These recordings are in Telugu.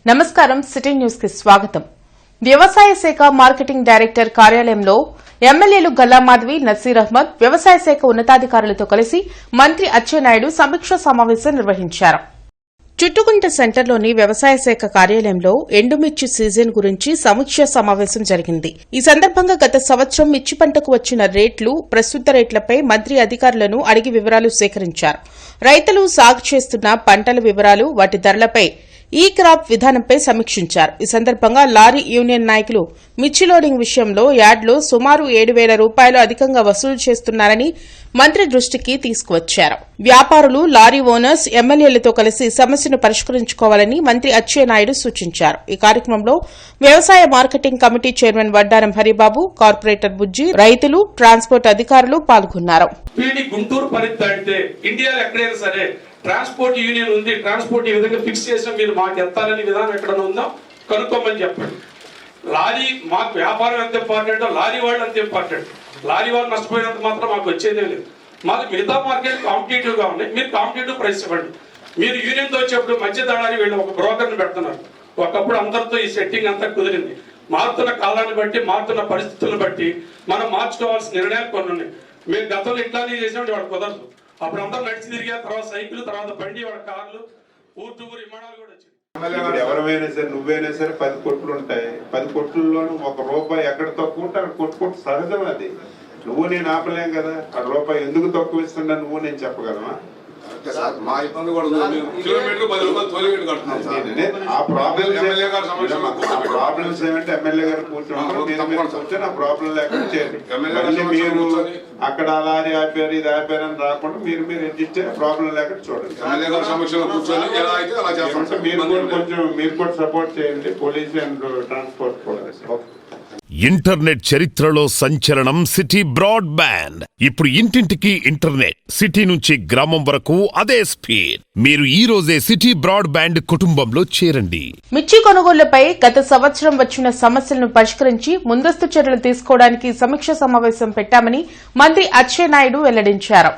నమస్కారం సిటీ న్యూస్ కి స్వాగతం. వ్యవసాయ శాఖ మార్కెటింగ్ డైరెక్టర్ కార్యాలయంలో ఎమ్మెల్యేలు గల్లా మాధవి, నసీర్ అహ్మద్, వ్యవసాయ శాఖ ఉన్నతాధికారులతో కలిసి మంత్రి అచ్చెన్నాయుడు సమీక్షా సమావేశం నిర్వహించారు. చుట్టుకుంట సెంటర్లోని వ్యవసాయ శాఖ కార్యాలయంలో ఎండుమిర్చి సీజన్ గురించి సమీక్షా సమావేశం జరిగింది. ఈ సందర్భంగా గత సంవత్సరం మిర్చి పంటకు వచ్చిన రేట్లు, ప్రస్తుత రేట్లపై మంత్రి అధికారులను అడిగి వివరాలు సేకరించారు. రైతులు సాగు చేస్తున్న పంటల వివరాలు, వాటి ధరలపై ఈ క్రాప్ విధానంపై సమీక్షించారు. ఈ సందర్భంగా లారీ యూనియన్ నాయకులు మిర్చి లోడింగ్ విషయంలో యార్డ్లో సుమారు 7,000 రూపాయలు అధికంగా వసూలు చేస్తున్నారని మంత్రి దృష్టికి తీసుకువచ్చారు. వ్యాపారులు, లారీ ఓనర్స్ ఎమ్మెల్యేలతో కలిసి సమస్యను పరిష్కరించుకోవాలని మంత్రి అచ్చెన్నాయుడు సూచించారు. ఈ కార్యక్రమంలో వ్యవసాయ marketing committee chairman Vaddaram Haribabu, corporator Bujji, రైతులు, ట్రాన్స్పోర్ట్ అధికారులు పాల్గొన్నారు. ట్రాన్స్పోర్ట్ యూనియన్ ఉంది, ట్రాన్స్పోర్ట్ ఈ విధంగా ఫిక్స్ చేసిన మీరు మాకు ఎత్తాలని విధానం ఎక్కడ ఉందో కనుక్కోమని చెప్పండి. లారీ మాకు వ్యాపారం ఎంత ఇంపార్టెంటో లారీ వాళ్ళు అంత ఇంపార్టెంట్. లారీ వాళ్ళు నష్టపోయినంత మాత్రం మాకు వచ్చేదే లేదు. మాకు మిగతా మార్కెట్ కాంపిటేటివ్ గా ఉన్నాయి, మీరు కాంపిటేటివ్ ప్రైస్ ఇవ్వండి. మీరు యూనియన్తో వచ్చేప్పుడు మధ్య దళారి వీళ్ళు ఒక బ్రోకర్ని పెడుతున్నారు. ఒకప్పుడు అందరితో ఈ సెట్టింగ్ అంతా కుదిరింది. మారుతున్న కాలాన్ని బట్టి, మారుతున్న పరిస్థితులను బట్టి మనం మార్చుకోవాల్సిన నిర్ణయాలు కొన్ని ఉన్నాయి. మీరు గతంలో ఇట్లానే చేసినట్టు వాడు కుదరదు. అప్పుడు అందరూ నడిచి తిరిగా, తర్వాత సైకిల్, తర్వాత బండి, వాడి కార్లు, ఊరు విమానాలు కూడా వచ్చింది. ఎవరైనా సరే, నువ్వైనా సరే 10 కొట్లు ఉంటాయి. 10 కొట్లలోనూ ₹1 ఎక్కడ తక్కువ ఉంటే అక్కడ కొట్టుకుంటూ సహజం. అది నువ్వు నేను ఆపలేం కదా. ఆ రూపాయి ఎందుకు తక్కువ ఇస్తున్నా నువ్వు నేను చెప్పగలమా? మా ఇబ్బంది కూడా కిలోమీటర్ ₹10 ఆ ప్రాబ్లమ్స్ ఏమంటే ఎమ్మెల్యే గారు కూర్చొని ఆ ప్రాబ్లం లేకుండా చేయండి. మీరు అక్కడ లారీ ఆపారు, ఇది ఆపారు అని రాకుండా మీరు అడ్జస్ట్ అయ్యే ప్రాబ్లం లేకుండా చూడండి. మీరు కూడా సపోర్ట్ చేయండి, పోలీస్ అండ్ ట్రాన్స్పోర్ట్ కూడా. ఇంటర్నెట్ చరిత్రలో సంచలనం సిటీ బ్రాడ్బ్యాండ్. ఇప్పుడు ఇంటింటికి ఇంటర్నెట్, సిటీ నుంచి గ్రామం వరకు అదే స్పీడ్. మీరు ఈ రోజే సిటీ బ్రాడ్బ్యాండ్ కుటుంబంలో చేరండి. మిర్చి కొనుగోళ్లపై గత సంవత్సరం వచ్చిన సమస్యలను పరిష్కరించి ముందస్తు చర్యలు తీసుకోవడానికి సమీక్ష సమావేశం పెట్టామని మంత్రి అచ్చెన్నాయుడు వెల్లడించారు.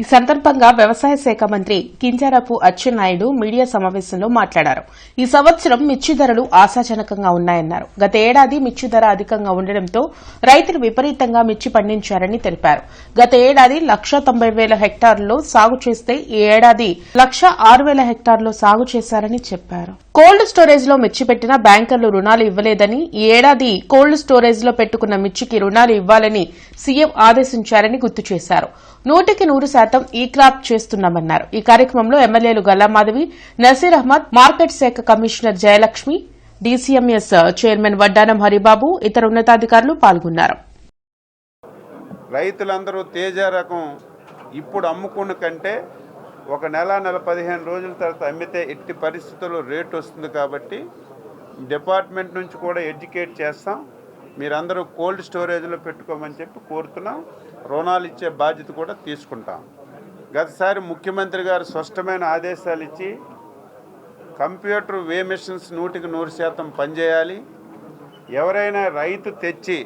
ఈ సందర్భంగా వ్యవసాయ శాఖ మంత్రి కింజరాపు అచ్చెన్నాయుడు మీడియా సమావేశంలో మాట్లాడారు. ఈ సంవత్సరం మిర్చి ధరలు ఆశాజనకంగా ఉన్నాయన్నారు. గత ఏడాది మిర్చి ధర అధికంగా ఉండడంతో రైతులు విపరీతంగా మిర్చి పండించారని తెలిపారు. గత ఏడాది 1,90,000 హెక్టార్లలో సాగు చేస్తే ఈ ఏడాది 1,06,000 హెక్టార్లలో సాగు చేశారని చెప్పారు. కోల్డ్ స్టోరేజ్ లో మిర్చి పెట్టినా బ్యాంకర్లు రుణాలు ఇవ్వలేదని, ఈ ఏడాది కోల్డ్ స్టోరేజ్ లో పెట్టుకున్న మిర్చికి రుణాలు ఇవ్వాలని సీఎం ఆదేశించారని గుర్తు చేశారు. 100% ఈ క్రాప్ చేస్తున్నామన్నారు. ఈ కార్యక్రమంలో ఎమ్మెల్యేలు గల్లా మాధవి, నసీర్ అహ్మద్, మార్కెట్ శాఖ కమిషనర్ జయలక్ష్మి, డీసీఎంఎస్ చైర్మన్ వడ్డానం హరిబాబు, ఇతర ఉన్నతాధికారులు పాల్గొన్నారు. రైతులందరూ తేజ రకం ఇప్పుడు అమ్ముకున్న కంటే ఒక నెల 15 రోజుల తర్వాత అమ్మితే ఎట్టి పరిస్థితుల్లో రేటు వస్తుంది. కాబట్టి డిపార్ట్మెంట్ నుంచి కూడా ఎడ్యుకేట్ చేస్తాం. మీరందరూ కోల్డ్ స్టోరేజ్లో పెట్టుకోమని చెప్పి కోరుతున్నాం. రుణాలు ఇచ్చే బాధ్యత కూడా తీసుకుంటాం. గతసారి ముఖ్యమంత్రి గారు స్పష్టమైన ఆదేశాలు ఇచ్చి కంప్యూటర్ వే మిషన్స్ 100% పనిచేయాలి. ఎవరైనా రైతు తెచ్చి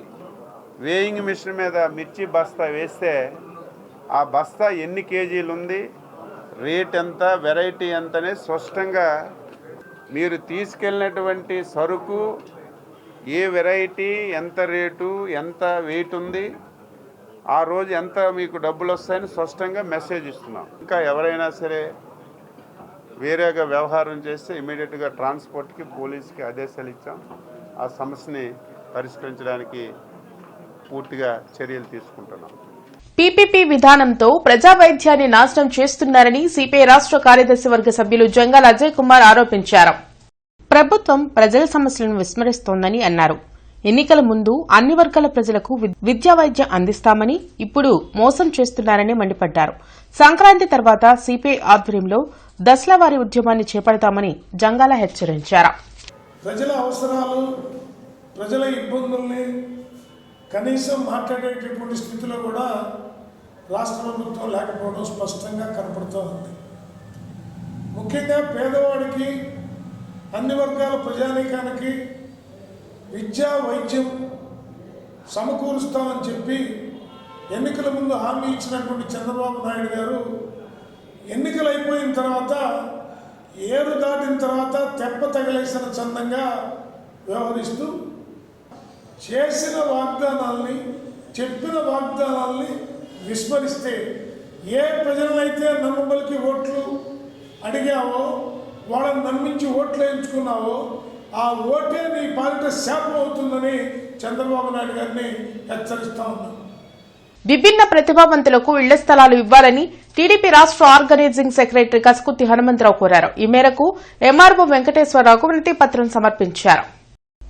వేయింగ్ మిషన్ మీద మిర్చి బస్తా వేస్తే ఆ బస్తా ఎన్ని కేజీలు ఉంది, రేట్ ఎంత, వెరైటీ ఎంతనే స్పష్టంగా మీరు తీసుకెళ్ళినటువంటి సరుకు ఏ వెరైటీ, ఎంత రేటు, ఎంత వెయిట్ ఉంది, ఆ రోజు ఎంత మీకు డబ్బులు వస్తాయని స్పష్టంగా మెసేజ్ ఇస్తున్నాం. ఇంకా ఎవరైనా సరే వేరేగా వ్యవహారం చేస్తే ఇమీడియట్గా ట్రాన్స్పోర్ట్కి, పోలీస్కి ఆదేశాలు ఇచ్చాం. ఆ సమస్యని పరిష్కరించడానికి పూర్తిగా చర్యలు తీసుకుంటున్నాం. పీపీపీ విధానంతో ప్రజా వైద్యాన్ని నాశనం చేస్తున్నారని సిపిఐ రాష్ట్ర కార్యదర్శి వర్గ సభ్యులు జంగాల అజయ్ కుమార్ ఆరోపించారు. ప్రభుత్వం ప్రజల సమస్యలను విస్మరిస్తోందని అన్నారు. ఎన్నికల ముందు అన్ని వర్గాల ప్రజలకు విద్యా వైద్యం అందిస్తామని ఇప్పుడు మోసం చేస్తున్నారని మండిపడ్డారు. సంక్రాంతి తర్వాత సిపిఐ ఆధ్వర్యంలో దశలవారీ ఉద్యమాన్ని చేపడతామని జంగాల హెచ్చరించారు. ప్రజల అవసరాలు, ప్రజల ఇబ్బందుల్ని కనీసం మాట్లాడేటటువంటి స్థితిలో కూడా రాష్ట్ర ప్రభుత్వం లేకపోవడం స్పష్టంగా కనపడుతూ ఉంది. ముఖ్యంగా పేదవాడికి, అన్ని వర్గాల ప్రజానీకానికి విద్యా వైద్యం సమకూరుస్తామని చెప్పి ఎన్నికల ముందు హామీ ఇచ్చినటువంటి చంద్రబాబు నాయుడు గారు ఎన్నికలు అయిపోయిన తర్వాత ఏరు దాటిన తర్వాత తెప్ప తగిలేసిన చందంగా వ్యవహరిస్తూ చేసిన వాగ్దానాల్ని, చెప్పిన వాగ్దానాల్ని విస్మరిస్తే ఏ ప్రజలనైతే నమ్మబలికి ఓట్లు అడిగావో, వాళ్ళని నమ్మించి ఓట్లు వేయించుకున్నావో ఆ ఓటే నీ పాలిట శాపం అవుతుందని చంద్రబాబు నాయుడు గారిని హెచ్చరిస్తా ఉన్నాం. విభిన్న ప్రతిభావంతులకు ఇళ్ల స్థలాలు ఇవ్వాలని టీడీపీ రాష్ట్ర ఆర్గనైజింగ్ సెక్రటరీ కసుకుర్తి హనుమంతరావు కోరారు. ఈ మేరకు ఎంఆర్ఓ వెంకటేశ్వరరావుకు వినతి పత్రం సమర్పించారు.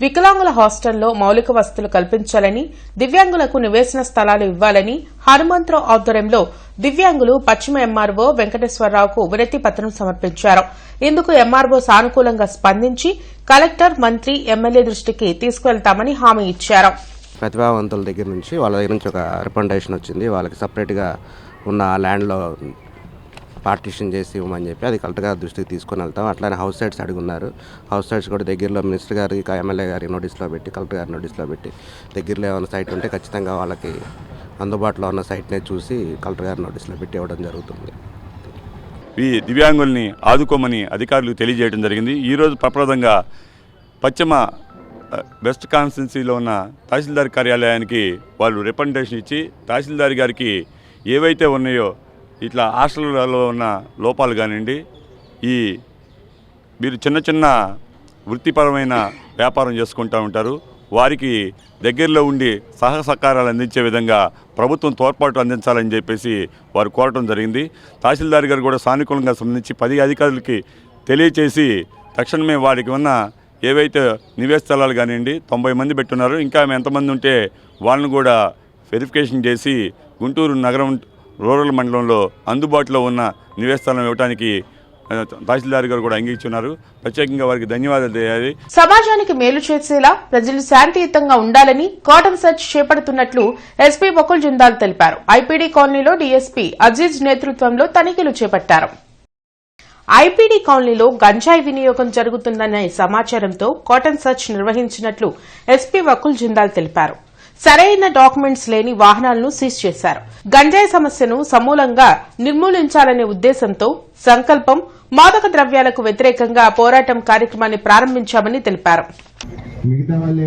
వికలాంగుల హాస్టల్లో మౌలిక వసతులు కల్పించాలని, దివ్యాంగులకు నివేశన స్థలాలు ఇవ్వాలని హనుమంతరావు ఆధ్వర్యంలో దివ్యాంగులు పశ్చిమ ఎంఆర్ఓ వెంకటేశ్వరరావుకు వినతి పత్రం సమర్పించారు. ఇందుకు ఎంఆర్ఓ సానుకూలంగా స్పందించి కలెక్టర్, మంత్రి, ఎమ్మెల్యే దృష్టికి తీసుకువెళ్తామని హామీ ఇచ్చారు. ప్రతిభావంతుల దగ్గర నుంచి వాళ్ళ దగ్గర నుంచి ఒక రికమెండేషన్ వచ్చింది. వాళ్ళకి సపరేట్గా ఉన్న ల్యాండ్లో పార్టీషన్ చేసి ఇవ్వమని చెప్పి అది కలెక్టర్ గారి దృష్టికి తీసుకొని వెళ్తాం. అట్లానే హౌస్ సైట్స్ అడుగున్నారు. హౌస్ సైట్స్ కూడా దగ్గరలో మినిస్టర్ గారికి, ఎమ్మెల్యే గారి నోటీస్లో పెట్టి, కలెక్టర్ గారి నోటీస్లో పెట్టి దగ్గరలో ఏమైనా సైట్ ఉంటే ఖచ్చితంగా వాళ్ళకి అందుబాటులో ఉన్న సైట్నే చూసి కలెక్టర్ గారి నోటీస్లో పెట్టి ఇవ్వడం జరుగుతుంది. ఈ దివ్యాంగుల్ని ఆదుకోమని అధికారులకు తెలియజేయడం జరిగింది. ఈరోజు ప్రప్రదంగా పశ్చిమ వెస్ట్ కాన్స్టిట్యున్సీలో ఉన్న తహసీల్దార్ కార్యాలయానికి వాళ్ళు రికమెండేషన్ ఇచ్చి తహసీల్దార్ గారికి ఏవైతే ఉన్నాయో ఇట్లా హాస్టల్లో ఉన్న లోపాలు కానివ్వండి, మీరు చిన్న చిన్న వృత్తిపరమైన వ్యాపారం చేసుకుంటూ ఉంటారు, వారికి దగ్గరలో ఉండి సహకారాలు అందించే విధంగా ప్రభుత్వం తోడ్పాటు అందించాలని చెప్పేసి వారు కోరటం జరిగింది. తహసీల్దార్ గారు కూడా సానుకూలంగా సంబంధించి 10 అధికారులకి తెలియచేసి తక్షణమే వారికి ఉన్న ఏవైతే నివేశ స్థలాలు కానివ్వండి 90 మంది పెట్టున్నారు, ఇంకా ఎంతమంది ఉంటే వాళ్ళని కూడా వెరిఫికేషన్ చేసి గుంటూరు నగరం రూరల్ మండలంలో అందుబాటులో ఉన్న నివేశ స్థలం ఇవ్వడానికి తహసీల్దార్ గారు కూడా అంగీకరించున్నారు. ప్రత్యేకంగా వారికి ధన్యవాదాలు తెలియాలి. సమాజానికి మేలు చేసేలా ప్రజలు శాంతియుతంగా ఉండాలని కాటన్ సెర్చ్ చేపడుతున్నట్లు ఎస్పీ బకుల్ జిందాల్ తెలిపారు. ఐపీడీ కాలనీలో డీఎస్పీ అజీజ్ నేతృత్వంలో తనిఖీలు చేపట్టారు. ఐపీడీ కాలనీలో గంజాయి వినియోగం జరుగుతుందనే సమాచారంతో కాటన్ సెర్చ్ నిర్వహించినట్లు ఎస్పీ బకుల్ జిందాల్ తెలిపారు. సరైన డాక్యుమెంట్స్ లేని వాహనాలను సీజ్ చేశారు. గంజాయి సమస్యను సమూలంగా నిర్మూలించాలనే ఉద్దేశంతో సంకల్పం మాదక ద్రవ్యాలకు వ్యతిరేకంగా పోరాటం కార్యక్రమాన్ని ప్రారంభించామని తెలిపారు. మిగతా వాళ్ళు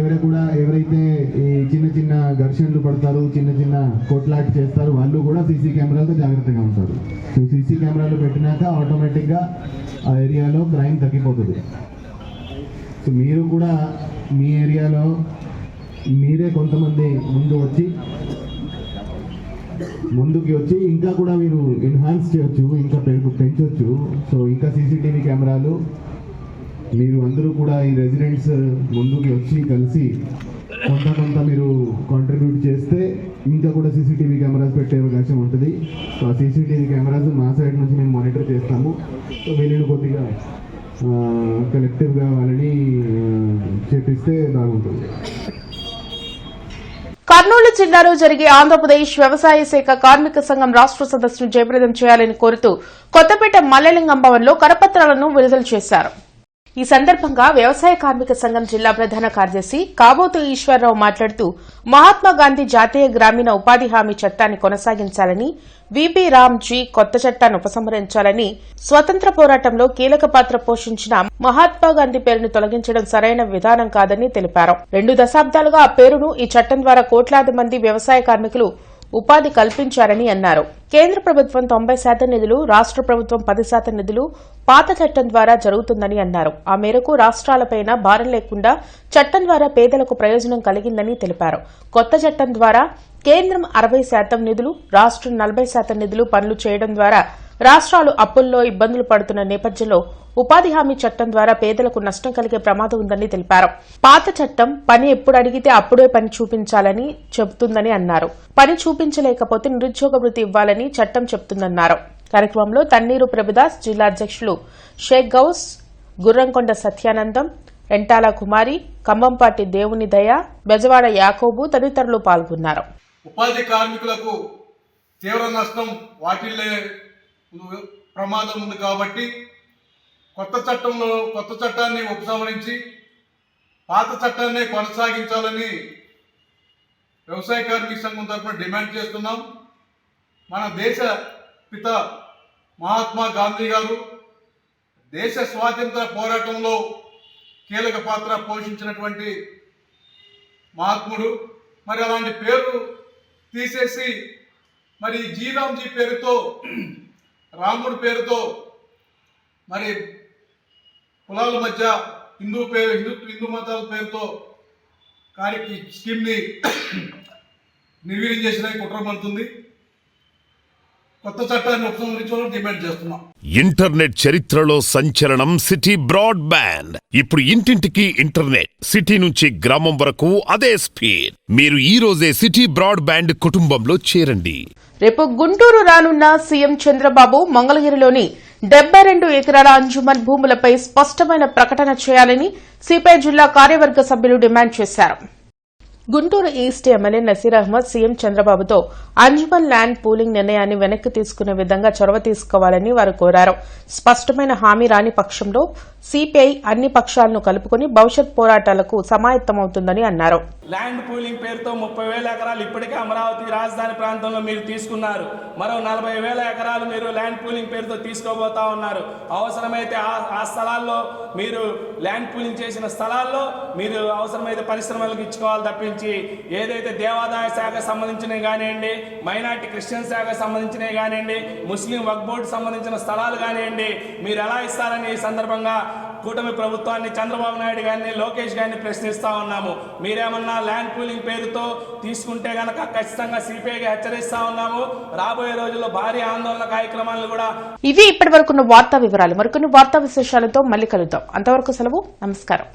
ఎవరైతే ఈ చిన్న చిన్న ఘర్షణలు పడతారు, చిన్న చిన్న కొట్లాట చేస్తారు, వాళ్ళు కూడా సీసీ కెమెరాలతో జాగ్రత్తగా ఉంటారు. సో సీసీ కెమెరాలు పెట్టినాక ఆటోమేటిక్గా ఆ ఏరియాలో క్రైమ్ తగ్గిపోతుంది. సో మీరు కూడా మీ ఏరియాలో మీరే కొంతమంది ముందుకి వచ్చి ఇంకా కూడా మీరు ఎన్హాన్స్ చేయొచ్చు, ఇంకా పెంచవచ్చు. సో ఇంకా సీసీటీవీ కెమెరాలు మీరు అందరూ కూడా ఈ రెసిడెంట్స్ ముందుకి వచ్చి కలిసి కొంత మీరు కాంట్రిబ్యూట్ చేస్తే ఇంకా కూడా సీసీటీవీ కెమెరాస్ పెట్టే అవకాశం ఉంటుంది. సో ఆ సీసీటీవీ కెమెరాస్ మా సైడ్ నుంచి మేము మానిటర్ చేస్తాము. సో వీళ్ళని కొద్దిగా కలెక్టివ్గా వాళ్ళని చేపిస్తే బాగుంటుంది. కర్నూలు జిల్లాలో జరిగే ఆంధ్రప్రదేశ్ వ్యవసాయ శాఖ కార్మిక సంఘం రాష్ట్ర సదస్సును జయప్రదం చేయాలని కోరుతూ కొత్తపేట మల్లెలింగం భవన్లో కరపత్రాలను విడుదల చేశారు. ఈ సందర్భంగా వ్యవసాయ కార్మిక సంఘం జిల్లా ప్రధాన కార్యదర్శి కాబోతు ఈశ్వరరావు మాట్లాడుతూ మహాత్మాగాంధీ జాతీయ గ్రామీణ ఉపాధి హామీ చట్టాన్ని కొనసాగించాలని, విబి రామ్జీ కొత్త చట్టాన్ని ఉపసంహరించాలని, స్వతంత్ర పోరాటంలో కీలక పాత్ర పోషించిన మహాత్మాగాంధీ పేరును తొలగించడం సరైన విధానం కాదని తెలిపారు. 2 దశాబ్దాలుగా ఆ పేరును ఈ చట్టం ద్వారా కోట్లాది మంది వ్యవసాయ కార్మికులు ఉపాధి కల్పించారని అన్నారు. కేంద్ర ప్రభుత్వం 90% నిధులు, రాష్ట్ర ప్రభుత్వం 10% నిధులు పాత చట్టం ద్వారా జరుగుతుందని అన్నారు. ఆ మేరకు రాష్ట్రాలపైన భారం లేకుండా చట్టం ద్వారా పేదలకు ప్రయోజనం కలిగిందని తెలిపారు. కొత్త చట్టం ద్వారా కేంద్రం 60% నిధులు, రాష్ట్రం 40% నిధులు పనులు చేయడం ద్వారా రాష్ట్రాలు అప్పుల్లో ఇబ్బందులు పడుతున్న నేపథ్యంలో ఉపాధి హామీ చట్టం ద్వారా పేదలకు నష్టం కలిగే ప్రమాదం ఉందని తెలిపారు. పాత చట్టం పని ఎప్పుడు అడిగితే అప్పుడే పని చూపించాలని చెబుతుందని అన్నారు. పని చూపించలేకపోతే నిరుద్యోగ వృత్తి ఇవ్వాలని చట్టం చెబుతుందన్నారు. కార్యక్రమంలో తన్నీరు ప్రభుదాస్, జిల్లా అధ్యక్షులు షేక్ గౌస్, గుర్రంకొండ సత్యానందం, ఎంటాల కుమారి, కంబంపాటి దేవుని దయ, బెజవాడ యాకోబు తదితరులు పాల్గొన్నారు. ఉపాధి కార్మికులకు తీవ్ర నష్టం వాటిల్లే ప్రమాదం ఉంది కాబట్టి కొత్త చట్టాన్ని ఉపసంహరించి పాత చట్టాన్ని కొనసాగించాలని వ్యవసాయ కార్మిక సంఘం తరఫున డిమాండ్ చేస్తున్నాం. మన దేశ పిత మహాత్మా గాంధీ గారు దేశ స్వాతంత్ర పోరాటంలో కీలక పాత్ర పోషించినటువంటి మహాత్ముడు. మరి అలాంటి పేరు తీసేసి మరి జీరాంజీ పేరుతో, రాముడి పేరుతో మరి కులాల మధ్య హిందూ మతాల పేరుతో స్కీమ్ని నిర్వీర్యం చేసిన కుట్ర పడుతుంది. కొత్త చట్టాన్ని ఉపసంహరించాలని డిమాండ్ చేస్తున్నాం. ఇంటర్నెట్ చరిత్రలో సంచలనం సిటీ బ్రాడ్బ్యాండ్. ఇప్పుడు ఇంటింటికి ఇంటర్నెట్, సిటీ నుంచి గ్రామం వరకు అదే స్పీడ్. మీరు ఈ రోజే సిటీ బ్రాడ్బ్యాండ్ కుటుంబంలో చేరండి. రేపు గుంటూరు రానున్న సీఎం చంద్రబాబు మంగళగిరిలోని 72 ఎకరాల అంజుమన్ భూములపై స్పష్టమైన ప్రకటన చేయాలని సిపిఐ జిల్లా కార్యవర్గ సభ్యులు డిమాండ్ చేశారు. Guntur east MLA Naseer Ahmed CM చంద్రబాబుతో అంజుమన్ ల్యాండ్ పూలింగ్ నిర్ణయాన్ని వెనక్కి తీసుకునే విధంగా చొరవ తీసుకోవాలని వారు కోరారు. స్పష్టమైన హామీ రాని పక్షంలో సిపిఐ అన్ని పక్షాలను కలుపుకుని భవిష్యత్ పోరాటాలకు సమాయత్తమవుతుందని అన్నారు. ల్యాండ్ పూలింగ్ పేరుతో 30,000 ఎకరాలు ఇప్పటికే అమరావతి రాజధాని ప్రాంతంలో మీరు తీసుకున్నారు. మరో 40,000 ఎకరాలు మీరు ల్యాండ్ పూలింగ్ పేరుతో తీసుకోబోతా ఉన్నారు. అవసరమైతే ఆ స్థలాల్లో మీరు ల్యాండ్ పూలింగ్ చేసిన స్థలాల్లో మీరు అవసరమైతే పరిశ్రమలకు ఇచ్చుకోవాలి తప్పించి ఏదైతే దేవాదాయ శాఖకు సంబంధించినవి కానివ్వండి, మైనార్టీ క్రిస్టియన్ శాఖకు సంబంధించినవి కానివ్వండి, ముస్లిం వక్ఫ్ బోర్డు సంబంధించిన స్థలాలు కానివ్వండి, మీరు ఎలా ఇస్తారని ఈ సందర్భంగా కూటమి ప్రభుత్వాన్ని, చంద్రబాబు నాయుడు గారిని, లోకేష్ గారిని ప్రశ్నిస్తా ఉన్నాము. మీరేమన్నా ల్యాండ్ పూలింగ్ పేరుతో తీసుకుంటే గనక ఖచ్చితంగా సిపిఐకి హెచ్చరిస్తా ఉన్నాము. రాబోయే రోజుల్లో భారీ ఆందోళన కార్యక్రమాలను కూడా. ఇవి ఇప్పటి వరకున్న వార్తా వివరాలు. మరికొన్ని వార్తా విశేషాలతో మళ్ళీ కలుద్దాం. అంతవరకు సెలవు. నమస్కారం.